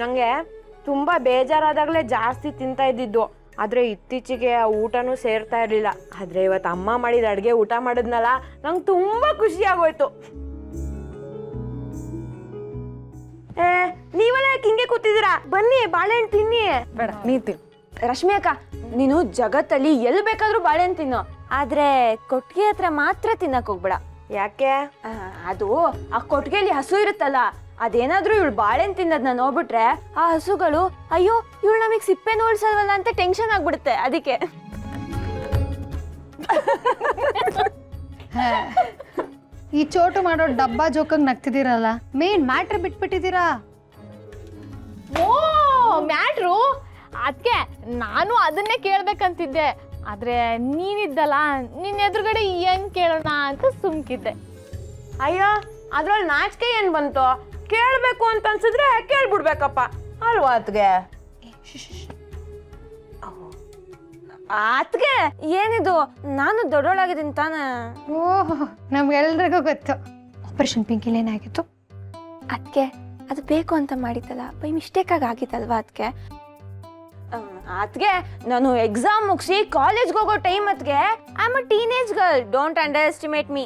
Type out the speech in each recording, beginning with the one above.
ನನಗೆ ತುಂಬ ಬೇಜಾರಾದಾಗಲೇ ಜಾಸ್ತಿ ತಿಂತಾ ಇದ್ದಿದ್ದು. ಆದರೆ ಇತ್ತೀಚೆಗೆ ಆ ಊಟನೂ ಸೇರ್ತಾ ಇರಲಿಲ್ಲ. ಆದರೆ ಇವತ್ತು ಅಮ್ಮ ಮಾಡಿದ ಅಡುಗೆ ಊಟ ಮಾಡಿದ್ನಲ್ಲ, ನಂಗೆ ತುಂಬ ಖುಷಿ ಆಗೋಯ್ತು. ನೀವೆಲ್ಲ ಯಾಕೆ ಹಿಂಗೆ ಕೂತಿದ್ದೀರಾ? ಬನ್ನಿ ಬಾಳೆಹಣ್ಣು ತಿನ್ನಿ. ಬೇಡ, ನೀ ತಿನ್ನು. ರಶ್ಮಿ ಅಕ್ಕ, ನೀನು ಜಗತ್ತಲ್ಲಿ ಎಲ್ಲಿ ಬೇಕಾದ್ರೂ ಬಾಳೆಹಣ್ಣು ತಿನ್ನು, ಆದ್ರೆ ಕೊಟ್ಟಿಗೆ ಹತ್ರ ಮಾತ್ರ ತಿನ್ನಕ್ ಹೋಗ್ಬೇಡ. ಯಾಕೆ? ಅದು ಆ ಕೊಟ್ಟಿಗೆಲಿ ಹಸು ಇರುತ್ತಲ್ಲ, ಅದೇನಾದ್ರೂ ಇವಳು ಬಾಳೆಹಣ್ಣು ತಿನ್ನೋದನ್ನ ನೋಡ್ಬಿಟ್ರೆ ಆ ಹಸುಗಳು ಅಯ್ಯೋ ಇವಳು ನಮಗೆ ಸಿಪ್ಪೆ ನೋಡ್ಸಲ್ವಲ್ಲ ಅಂತ ಟೆನ್ಷನ್ ಆಗ್ಬಿಡುತ್ತೆ. ಅದಕ್ಕೆ ಈ ಚೋಟು ಮಾಡೋ ಡಬ್ಬಾ ಜೋಕಂಗ್ ನಗ್ತಿದ್ದೀರಲ್ಲ, ಮೇನ್ ಮ್ಯಾಟ್ರ್ ಬಿಟ್ಬಿಟ್ಟಿದ್ದೀರಾ. ಓ ಮ್ಯಾಟ್ರು ಅದಕ್ಕೆ ನಾನು ಅದನ್ನೇ ಕೇಳ್ಬೇಕಂತಿದ್ದೆ. ಆದ್ರೆ ನೀನಿದ್ದಲ್ಲ, ನಿನ್ನ ಎದುರುಗಡೆ ಏನ್ ಕೇಳೋಣ ಅಂತ ಸುಮ್ಕಿದ್ದೆ. ಅಯ್ಯೋ ಅದ್ರಲ್ಲಿ ನಾಚಿಕೆ ಏನ್ ಬಂತು? ಕೇಳ್ಬೇಕು ಅಂತ ಅನ್ಸಿದ್ರೆ ಕೇಳ್ಬಿಡ್ಬೇಕಪ್ಪ ಅಲ್ವಾ ಅತ್ಗೆ? ಅತ್ಗೆ ಏನಿದು? ನಾನು ದೊಡ್ಡೋಳಾಗಿದ್ದೀನಿ ತಾನೆ. ಓಹ್, ನಮ್ಗೆಲ್ರಿಗೂ ಗೊತ್ತು. ಆಪರೇಷನ್ ಪಿಂಕಿಲ್ ಏನಾಗಿತ್ತು? ಅದ್ಕೆ ಅದು ಬೇಕು ಅಂತ ಮಾಡಿದ್ದಲ್ಲ, ಬೈ ಮಿಸ್ಟೇಕ್ ಆಗಿ ಆಗಿತ್ತಲ್ವಾ ಅದ್ಕೆ? ಅದ್ಗೆ ನಾನು ಎಕ್ಸಾಮ್ ಮುಗಿಸಿ ಕಾಲೇಜ್ಗೆ ಹೋಗೋ ಟೈಮ್ ಅದ್ಗೆ. I am a teenage girl, don't underestimate me.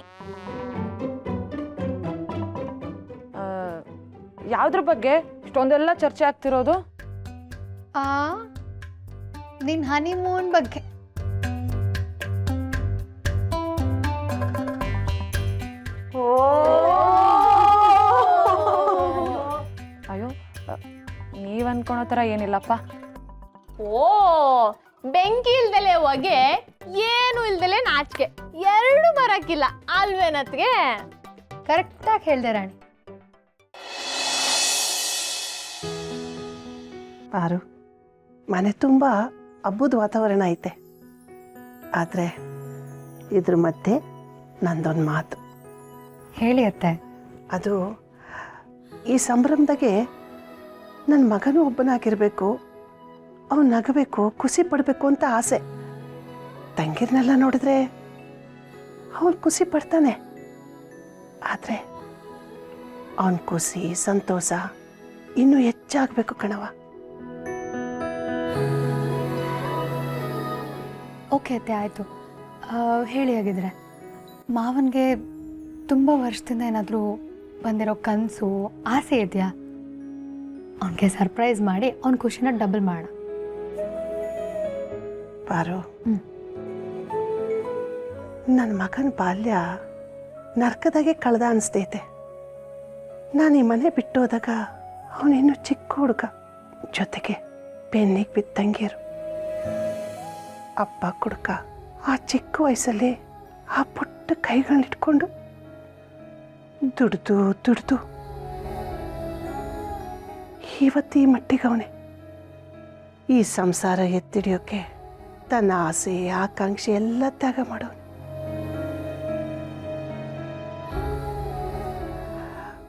ಯಾವ್ದ್ರ ಬಗ್ಗೆ ಇಷ್ಟೊಂದೆಲ್ಲ ಚರ್ಚೆ ಆಗ್ತಿರೋದು? ನಿನ್ ಹನಿಮೂನ್ ಬಗ್ಗೆ. ಅಯ್ಯೋ, ನೀವ್ ಅನ್ಕೊಳೋ ಥರ ಏನಿಲ್ಲಪ್ಪ. ಓ, ಬೆಂಕಿ ಇಲ್ದಲೆ ಹೊಗೆ, ಏನು ಇಲ್ದಲೆ ನಾಚಿಕೆ, ಎರಡು ಬರಕ್ಕಿಲ್ಲ ಅಲ್ವೇನತ್ಗೆ? ಕರೆಕ್ಟಾಗಿ ಹೇಳ್ದೆ ರಾಣಿ. ಪಾರು, ಮನೆ ತುಂಬ ಹಬ್ಬದ ವಾತಾವರಣ ಐತೆ. ಆದರೆ ಇದ್ರ ಮಧ್ಯೆ ನಂದೊಂದು ಮಾತು. ಹೇಳಿ ಅತ್ತೆ. ಅದು ಈ ಸಂಭ್ರಮದಾಗೆ ನನ್ನ ಮಗನೂ ಒಬ್ಬನಾಗಿರಬೇಕು, ಅವನು ನಗಬೇಕು, ಖುಷಿ ಪಡಬೇಕು ಅಂತ ಆಸೆ. ತಂಗಿರ್ನೆಲ್ಲ ನೋಡಿದ್ರೆ ಅವನು ಖುಷಿ ಪಡ್ತಾನೆ. ಆದರೆ ಅವನ ಖುಷಿ ಸಂತೋಷ ಇನ್ನೂ ಹೆಚ್ಚಾಗಬೇಕು ಕಣವ. ಓಕೆ ಅತ್ತೆ, ಆಯಿತು. ಹೇಳಿ ಆಗಿದ್ರೆ ಮಾವನಿಗೆ ತುಂಬ ವರ್ಷದಿಂದ ಏನಾದರೂ ಬಂದಿರೋ ಕನಸು ಆಸೆ ಇದೆಯಾ? ಅವನಿಗೆ ಸರ್ಪ್ರೈಸ್ ಮಾಡಿ ಅವನ ಖುಷಿನ ಡಬಲ್ ಮಾಡೋಣ. ಪಾರು, ನನ್ನ ಮಗನ ಬಾಲ್ಯ ನರ್ಕದಾಗೆ ಕಳೆದ ಅನಿಸ್ತೈತೆ. ನಾನು ಈ ಮನೆ ಬಿಟ್ಟು ಹೋದಾಗ ಅವನಿನ್ನೂ ಚಿಕ್ಕ ಹುಡುಗ, ಜೊತೆಗೆ ಬೆನ್ನಿಗೆ ಬಿದ್ದ ತಂಗಿಯರು. ಅಪ್ಪ ಕುಡ್ಕ ಆ ಚಿಕ್ಕ ವಯಸ್ಸಲ್ಲಿ ಆ ಪುಟ್ಟ ಕೈಗಳನ್ನಿಟ್ಕೊಂಡು ದುಡ್ದು ದುಡ್ದು ಇವತ್ತು ಈ ಮಟ್ಟಿಗವನೆ. ಈ ಸಂಸಾರ ಎತ್ತಿಡಿಯೋಕೆ ತನ್ನ ಆಸೆ ಆಕಾಂಕ್ಷೆ ಎಲ್ಲ ತ್ಯಾಗ ಮಾಡೋನು.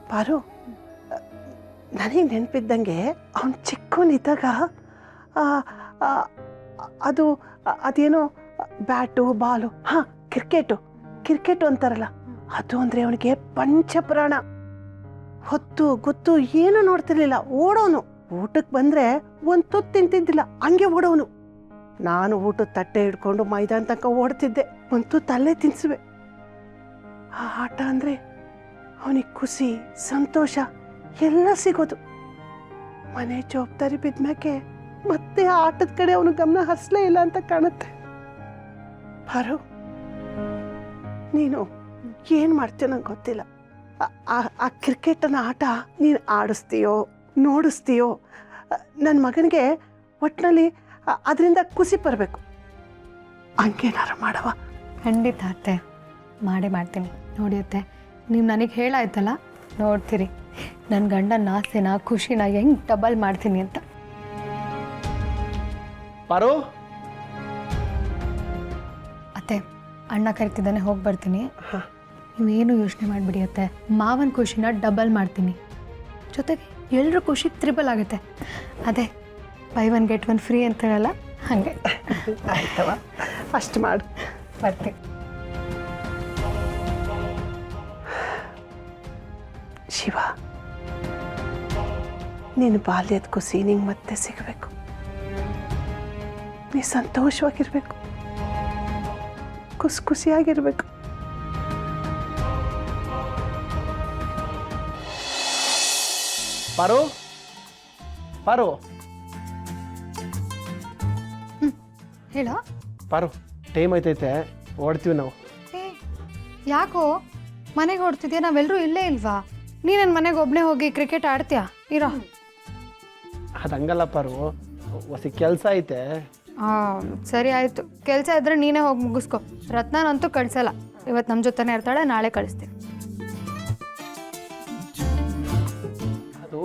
ಪಾರು, ನನಗೆ ನೆನಪಿದ್ದಂಗೆ ಅವನು ಚಿಕ್ಕವನಿದ್ದಾಗ ಅದೇನೋ ಬ್ಯಾಟು ಬಾಲು, ಕ್ರಿಕೆಟು ಅಂತಾರಲ್ಲ, ಅದು ಅಂದರೆ ಅವನಿಗೆ ಪಂಚಪ್ರಾಣ. ಹೊತ್ತು ಗೊತ್ತು ಏನು ನೋಡ್ತಿರ್ಲಿಲ್ಲ, ಓಡೋನು. ಊಟಕ್ಕೆ ಬಂದರೆ ಒಂದು ತುತ್ತು ತಿಂತಿದ್ದಿಲ್ಲ, ಹಂಗೆ ಓಡೋನು. ನಾನು ಊಟದ ತಟ್ಟೆ ಹಿಡ್ಕೊಂಡು ಮೈದಾನ ತನಕ ಓಡ್ತಿದ್ದೆ, ಒಂದು ತುತ್ತು ಅಲ್ಲೇ ತಿನ್ಸುವೆ. ಆ ಆಟ ಅಂದರೆ ಅವನಿಗೆ ಖುಷಿ ಸಂತೋಷ ಎಲ್ಲ ಸಿಗೋದು. ಮನೆ ಜವಾಬ್ದಾರಿ ಬಿದ್ಮ್ಯಾಕೆ ಮತ್ತೆ ಆ ಆಟದ ಕಡೆ ಅವನು ಗಮನ ಹರಿಸಲೇ ಇಲ್ಲ ಅಂತ ಕಾಣುತ್ತೆ. ಪಾರು, ನೀನು ಏನು ಮಾಡ್ತೀಯ ನಂಗೆ ಗೊತ್ತಿಲ್ಲ. ಆ ಕ್ರಿಕೆಟನ್ನ ಆಟ ನೀನು ಆಡಿಸ್ತೀಯೋ ನೋಡಿಸ್ತೀಯೋ, ನನ್ನ ಮಗನಿಗೆ ಒಟ್ಟಿನಲ್ಲಿ ಅದರಿಂದ ಖುಷಿ ಬರಬೇಕು. ಹಂಗೇನಾರು ಮಾಡವ? ಖಂಡಿತ ಅತ್ತೆ, ಮಾಡೇ ಮಾಡ್ತೀನಿ. ನೋಡಿ ಅತ್ತೆ, ನೀವು ನನಗೆ ಹೇಳಾಯ್ತಲ್ಲ, ನೋಡ್ತೀರಿ ನನ್ನ ಗಂಡನ ಆಸೆನ ಖುಷಿನ ಹೆಂಗೆ ಡಬಲ್ ಮಾಡ್ತೀನಿ ಅಂತ. ಪಾರು, ಅತ್ತೆ ಅಣ್ಣ ಕರಿತಿದ್ದಾನೆ, ಹೋಗಿ ಬರ್ತೀನಿ. ನೀವೇನು ಯೋಚನೆ ಮಾಡಿಬಿಡಿ ಅತ್ತೆ, ಮಾವನ ಖುಷಿನ ಡಬಲ್ ಮಾಡ್ತೀನಿ, ಜೊತೆಗೆ ಎಲ್ಲರೂ ಖುಷಿ ತ್ರಿಬಲ್ ಆಗುತ್ತೆ. ಅದೇ ಬೈ 1 get 1 ಫ್ರೀ ಅಂತಾರಲ್ಲ, ಹಾಗೆ. ಆಯ್ತವ, ಅಷ್ಟು ಮಾಡು. ಬರ್ತೀನಿ. ಶಿವ, ನಿನ್ನ ಬಾಲ್ಯದ ಖುಷಿ ನಿಂಗೆ ಮತ್ತೆ ಸಿಗಬೇಕು. ನೀ ಸಂತೋಷವಾಗಿರ್ಬೇಕು, ಖುಷಿಯಾಗಿರ್ಬೇಕು. ಪಾರು ಪಾರು ಹೇಳೋ. ಪಾರು, ಟೈಮ್ ಆಯ್ತೈತೆ, ಓಡ್ತೀವಿ ನಾವು. ಯಾಕೋ ಮನೆಗೆ ಹೊಡ್ತಿದ್ಯಾ? ನಾವೆಲ್ಲರೂ ಇಲ್ಲೇ ಇಲ್ವಾ? ನೀ ನನ್ನ ಮನೆಗೆ ಒಬ್ಬನೇ ಹೋಗಿ ಕ್ರಿಕೆಟ್ ಆಡ್ತೀಯಾ? ಇರೋ. ಅದು ಹಂಗಲ್ಲ ಪಾರು, ಹೊಸ ಕೆಲಸ ಐತೆ. ಸರಿ ಆಯಿತು, ಕೆಲಸ ಇದ್ರೆ ನೀನೇ ಹೋಗಿ ಮುಗಿಸ್ಕೊ. ರತ್ನನಂತೂ ಕಳಿಸಲ್ಲ. ಇವತ್ತು ನಮ್ಮ ಜೊತೆನೇ ಇರ್ತಾಳೆ, ನಾಳೆ ಕಳಿಸ್ತೀನಿ. ಅದು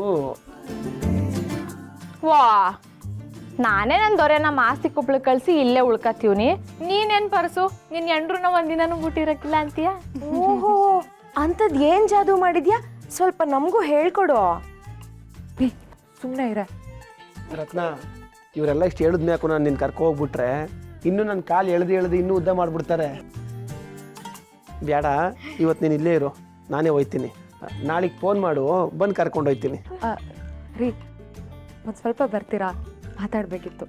ವಾ, ನಾನೇ ನನ್ನ ದೊರೆನ ಮಾಸ್ತಿ ಕೊಪ್ಪಳು ಕಳಿಸಿ ಇಲ್ಲೇ ಉಳ್ಕತ್ತೀವ್ನಿ. ನೀನೇನು ಪರ್ಸು, ನಿನ್ನ ಎಂಡ್ರನ್ನ ಒಂದಿನೂ ಬಿಟ್ಟಿರಕ್ಕಿಲ್ಲ ಅಂತೀಯ? ಓಹೋ, ಅಂಥದ್ದು ಏನು ಜಾದೂ ಮಾಡಿದ್ಯಾ? ಸ್ವಲ್ಪ ನಮಗೂ ಹೇಳ್ಕೊಡು. ಸುಮ್ಮನೆ ಇರ. ರತ್ನ, ಇವರೆಲ್ಲ ಇಷ್ಟು ಹೇಳಿದ್ಮ್ಯಾಕು ನಾನು ನಿನ್ನ ಕರ್ಕೊ ಹೋಗ್ಬಿಟ್ರೆ ಇನ್ನೂ ನನ್ನ ಕಾಲು ಎಳೆದು ಇನ್ನೂ ಉದ್ದ ಮಾಡಿಬಿಡ್ತಾರೆ. ಬೇಡ, ಇವತ್ತು ನೀನು ಇಲ್ಲೇ ಇರು, ನಾನೇ ಹೋಯ್ತೀನಿ. ನಾಳೆಗೆ ಫೋನ್ ಮಾಡು, ಬಂದು ಕರ್ಕೊಂಡು ಹೋಗ್ತೀನಿ. ರೀ, ಒಂದು ಸ್ವಲ್ಪ ಬರ್ತೀರಾ? ಮಾತಾಡಬೇಕಿತ್ತು.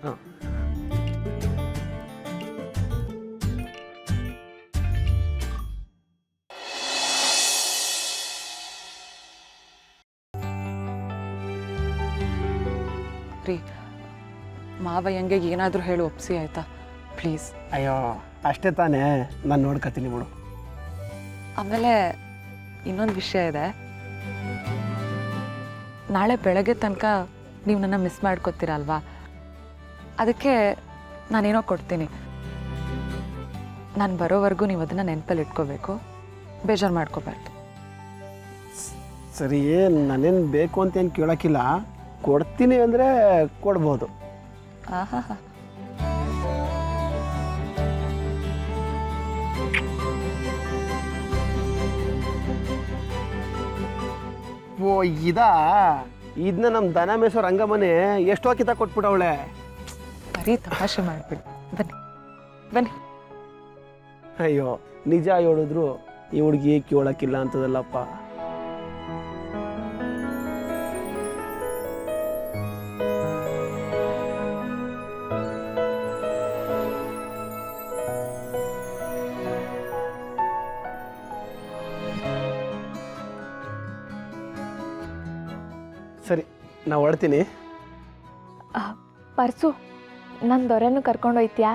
ಹಾಂ. ರೀ, ಮಾವಯ್ಯಂಗೆ ಏನಾದರೂ ಹೇಳಿ ಒಪ್ಸಿ ಆಯ್ತಾ ಪ್ಲೀಸ್? ಅಯ್ಯೋ, ಅಷ್ಟೇ ತಾನೇ, ನಾನು ನೋಡ್ಕೊತೀನಿ ಬಿಡು. ಆಮೇಲೆ ಇನ್ನೊಂದು ವಿಷಯ ಇದೆ. ನಾಳೆ ಬೆಳಗ್ಗೆ ತನಕ ನೀವು ನನ್ನ ಮಿಸ್ ಮಾಡ್ಕೊತೀರಲ್ವಾ, ಅದಕ್ಕೆ ನಾನೇನೋ ಕೊಡ್ತೀನಿ. ನಾನು ಬರೋವರೆಗೂ ನೀವು ಅದನ್ನು ನೆನಪಲ್ಲಿ ಇಟ್ಕೋಬೇಕು, ಬೇಜಾರು ಮಾಡ್ಕೋಬಾರ್ದು. ಸರಿ, ನಾನೇನು ಬೇಕು ಅಂತೇನು ಕೇಳೋಕ್ಕಿಲ್ಲ, ಕೊಡ್ತೀನಿ ಅಂದರೆ ಕೊಡ್ಬೋದು. ಆಹಾ, ಓ ಇದನ್ನ ನಮ್ಮ ದನ ಮೇಸೋ ರಂಗಮ್ಮನೆ ಎಷ್ಟೋ ಕಿತ ಕೊಟ್ಬಿಟ್ಟವಳೆ. ಬರೀ ತಮಾಷೆ ಮಾಡಿಬಿಡಿ. ಬನ್ನಿ ಬನ್ನಿ. ಅಯ್ಯೋ, ನಿಜ ಹೇಳಿದ್ರು ಈ ಹುಡುಗಿ ಕೇಳೋಕ್ಕಿಲ್ಲ ಅಂತದಲ್ಲಪ್ಪ. ಸರಿ, ನಾ ಹೊರಡ್ತೀನಿ. ಪರ್ಸು, ನನ್ನ ದೊರೆನೂ ಕರ್ಕೊಂಡು ಹೋಯ್ತೀಯಾ?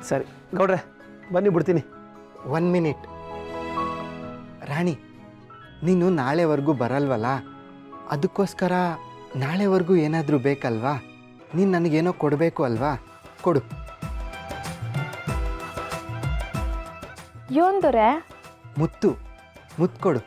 ಸರಿ ಗೌಡ್ರೆ, ಬನ್ನಿ ಬಿಡ್ತೀನಿ. 1 ಮಿನಿಟ್ ರಾಣಿ, ನೀನು ನಾಳೆವರೆಗೂ ಬರಲ್ವಲ್ಲ, ಅದಕ್ಕೋಸ್ಕರ ನಾಳೆವರೆಗೂ ಏನಾದರೂ ಬೇಕಲ್ವಾ? ನೀನು ನನಗೇನೋ ಕೊಡಬೇಕು ಅಲ್ವಾ? ಕೊಡು. ಯೋನ್ ದೊರೆ? ಮುತ್ತು ಕೊಡು.